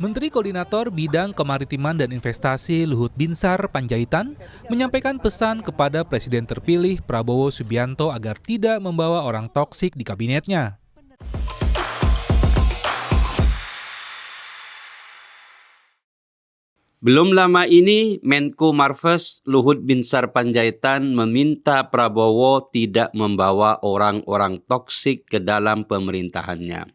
Menteri Koordinator Bidang Kemaritiman dan Investasi Luhut Binsar Panjaitan menyampaikan pesan kepada Presiden terpilih Prabowo Subianto agar tidak membawa orang toksik di kabinetnya. Belum lama ini, Menko Marves Luhut Binsar Panjaitan meminta Prabowo tidak membawa orang-orang toksik ke dalam pemerintahannya.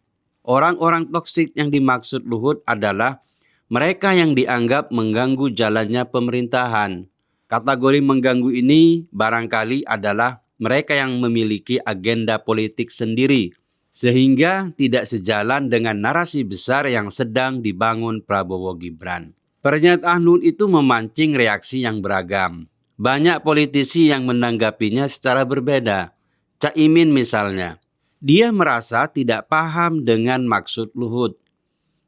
Orang-orang toksik yang dimaksud Luhut adalah mereka yang dianggap mengganggu jalannya pemerintahan. Kategori mengganggu ini barangkali adalah mereka yang memiliki agenda politik sendiri, sehingga tidak sejalan dengan narasi besar yang sedang dibangun Prabowo Gibran. Pernyataan Luhut itu memancing reaksi yang beragam. Banyak politisi yang menanggapinya secara berbeda. Caimin misalnya, dia merasa tidak paham dengan maksud Luhut.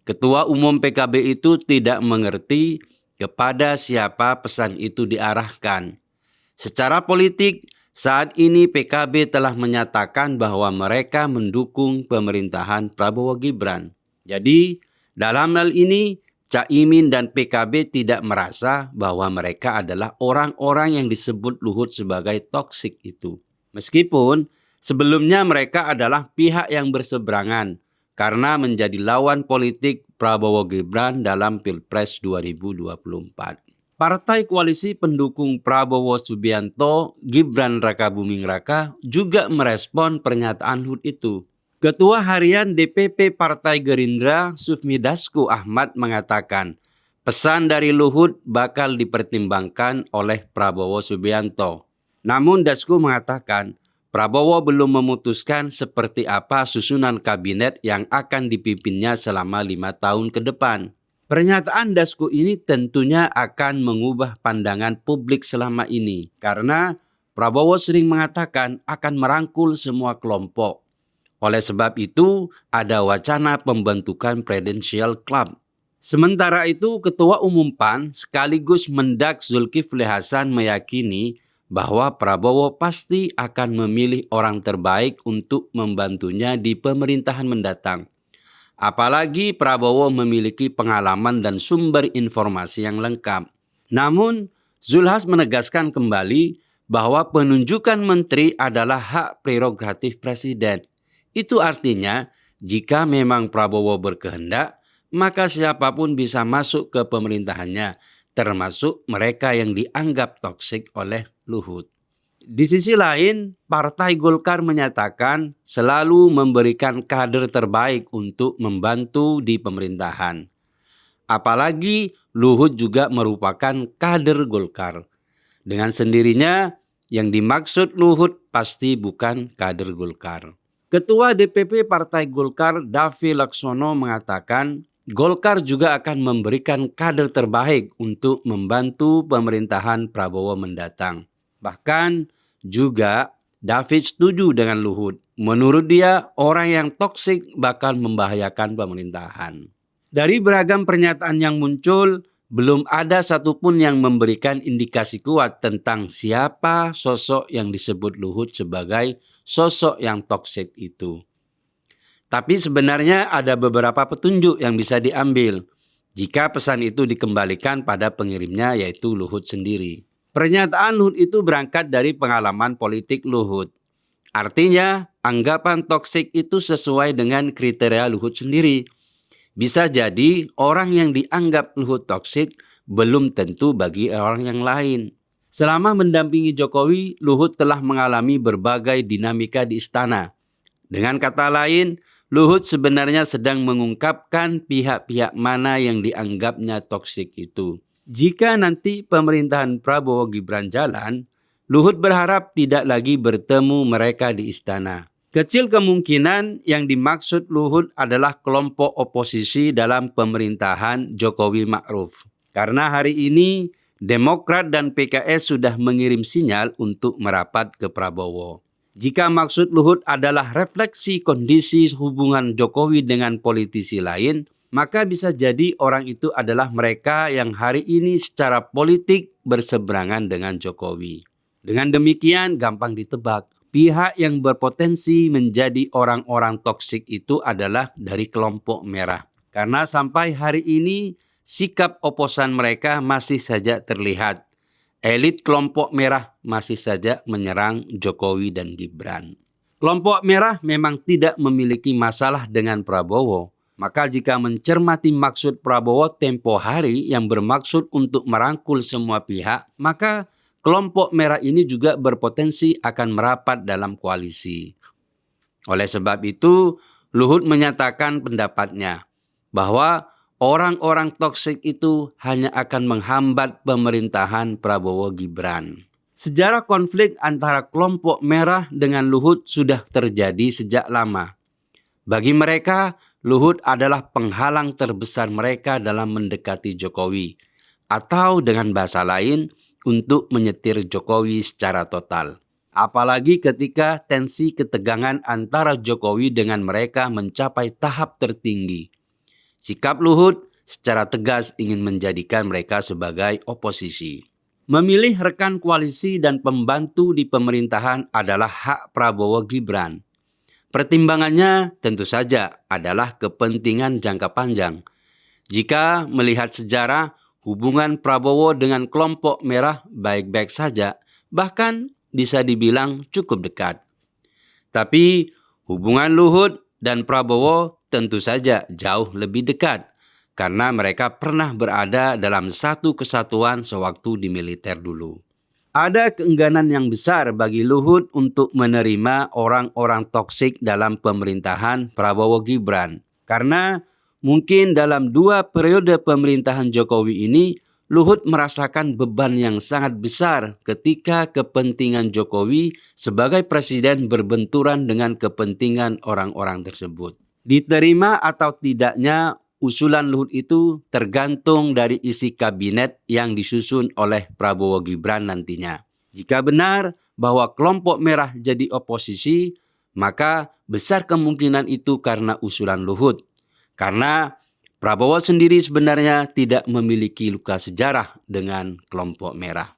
Ketua Umum PKB itu tidak mengerti kepada siapa pesan itu diarahkan. Secara politik, saat ini PKB telah menyatakan bahwa mereka mendukung pemerintahan Prabowo Gibran. Jadi, dalam hal ini, Caimin dan PKB tidak merasa bahwa mereka adalah orang-orang yang disebut Luhut sebagai toksik itu. Meskipun sebelumnya mereka adalah pihak yang berseberangan karena menjadi lawan politik Prabowo Gibran dalam Pilpres 2024. Partai koalisi pendukung Prabowo Subianto, Gibran Rakabuming Raka juga merespon pernyataan Luhut itu. Ketua Harian DPP Partai Gerindra, Sufmi Dasko Ahmad mengatakan, pesan dari Luhut bakal dipertimbangkan oleh Prabowo Subianto. Namun Dasko mengatakan, Prabowo belum memutuskan seperti apa susunan kabinet yang akan dipimpinnya selama 5 tahun ke depan. Pernyataan Dasko ini tentunya akan mengubah pandangan publik selama ini, karena Prabowo sering mengatakan akan merangkul semua kelompok. Oleh sebab itu, ada wacana pembentukan Presidensial Club. Sementara itu, Ketua Umum PAN sekaligus Mendak Zulkifli Hasan meyakini bahwa Prabowo pasti akan memilih orang terbaik untuk membantunya di pemerintahan mendatang. Apalagi Prabowo memiliki pengalaman dan sumber informasi yang lengkap. Namun, Zulhas menegaskan kembali bahwa penunjukan menteri adalah hak prerogatif Presiden. Itu artinya, jika memang Prabowo berkehendak, maka siapapun bisa masuk ke pemerintahannya, termasuk mereka yang dianggap toksik oleh Luhut. Di sisi lain, Partai Golkar menyatakan selalu memberikan kader terbaik untuk membantu di pemerintahan. Apalagi Luhut juga merupakan kader Golkar. Dengan sendirinya, yang dimaksud Luhut pasti bukan kader Golkar. Ketua DPP Partai Golkar, Davi Laksono mengatakan, Golkar juga akan memberikan kader terbaik untuk membantu pemerintahan Prabowo mendatang. Bahkan juga David setuju dengan Luhut. Menurut dia, orang yang toksik bakal membahayakan pemerintahan. Dari beragam pernyataan yang muncul, belum ada satupun yang memberikan indikasi kuat tentang siapa sosok yang disebut Luhut sebagai sosok yang toksik itu. Tapi sebenarnya ada beberapa petunjuk yang bisa diambil jika pesan itu dikembalikan pada pengirimnya, yaitu Luhut sendiri. Pernyataan Luhut itu berangkat dari pengalaman politik Luhut. Artinya, anggapan toksik itu sesuai dengan kriteria Luhut sendiri. Bisa jadi orang yang dianggap Luhut toksik belum tentu bagi orang yang lain. Selama mendampingi Jokowi, Luhut telah mengalami berbagai dinamika di istana. Dengan kata lain, Luhut sebenarnya sedang mengungkapkan pihak-pihak mana yang dianggapnya toksik itu. Jika nanti pemerintahan Prabowo Gibran jalan, Luhut berharap tidak lagi bertemu mereka di istana. Kecil kemungkinan yang dimaksud Luhut adalah kelompok oposisi dalam pemerintahan Jokowi Ma'ruf. Karena hari ini Demokrat dan PKS sudah mengirim sinyal untuk merapat ke Prabowo. Jika maksud Luhut adalah refleksi kondisi hubungan Jokowi dengan politisi lain, maka bisa jadi orang itu adalah mereka yang hari ini secara politik berseberangan dengan Jokowi. Dengan demikian gampang ditebak. Pihak yang berpotensi menjadi orang-orang toksik itu adalah dari kelompok merah. Karena sampai hari ini sikap oposan mereka masih saja terlihat. Elit kelompok merah masih saja menyerang Jokowi dan Gibran. Kelompok merah memang tidak memiliki masalah dengan Prabowo. Maka jika mencermati maksud Prabowo tempo hari yang bermaksud untuk merangkul semua pihak, maka kelompok merah ini juga berpotensi akan merapat dalam koalisi. Oleh sebab itu, Luhut menyatakan pendapatnya bahwa orang-orang toksik itu hanya akan menghambat pemerintahan Prabowo Gibran. Sejarah konflik antara kelompok merah dengan Luhut sudah terjadi sejak lama. Bagi mereka, Luhut adalah penghalang terbesar mereka dalam mendekati Jokowi, atau dengan bahasa lain, untuk menyetir Jokowi secara total. Apalagi ketika tensi ketegangan antara Jokowi dengan mereka mencapai tahap tertinggi. Sikap Luhut secara tegas ingin menjadikan mereka sebagai oposisi. Memilih rekan koalisi dan pembantu di pemerintahan adalah hak Prabowo Gibran. Pertimbangannya tentu saja adalah kepentingan jangka panjang. Jika melihat sejarah, hubungan Prabowo dengan kelompok merah baik-baik saja, bahkan bisa dibilang cukup dekat. Tapi hubungan Luhut dan Prabowo tentu saja jauh lebih dekat, karena mereka pernah berada dalam satu kesatuan sewaktu di militer dulu. Ada keengganan yang besar bagi Luhut untuk menerima orang-orang toksik dalam pemerintahan Prabowo Gibran. Karena mungkin dalam 2 periode pemerintahan Jokowi ini, Luhut merasakan beban yang sangat besar ketika kepentingan Jokowi sebagai presiden berbenturan dengan kepentingan orang-orang tersebut. Diterima atau tidaknya usulan Luhut itu tergantung dari isi kabinet yang disusun oleh Prabowo Gibran nantinya. Jika benar bahwa kelompok merah jadi oposisi, maka besar kemungkinan itu karena usulan Luhut. Karena Prabowo sendiri sebenarnya tidak memiliki luka sejarah dengan kelompok merah.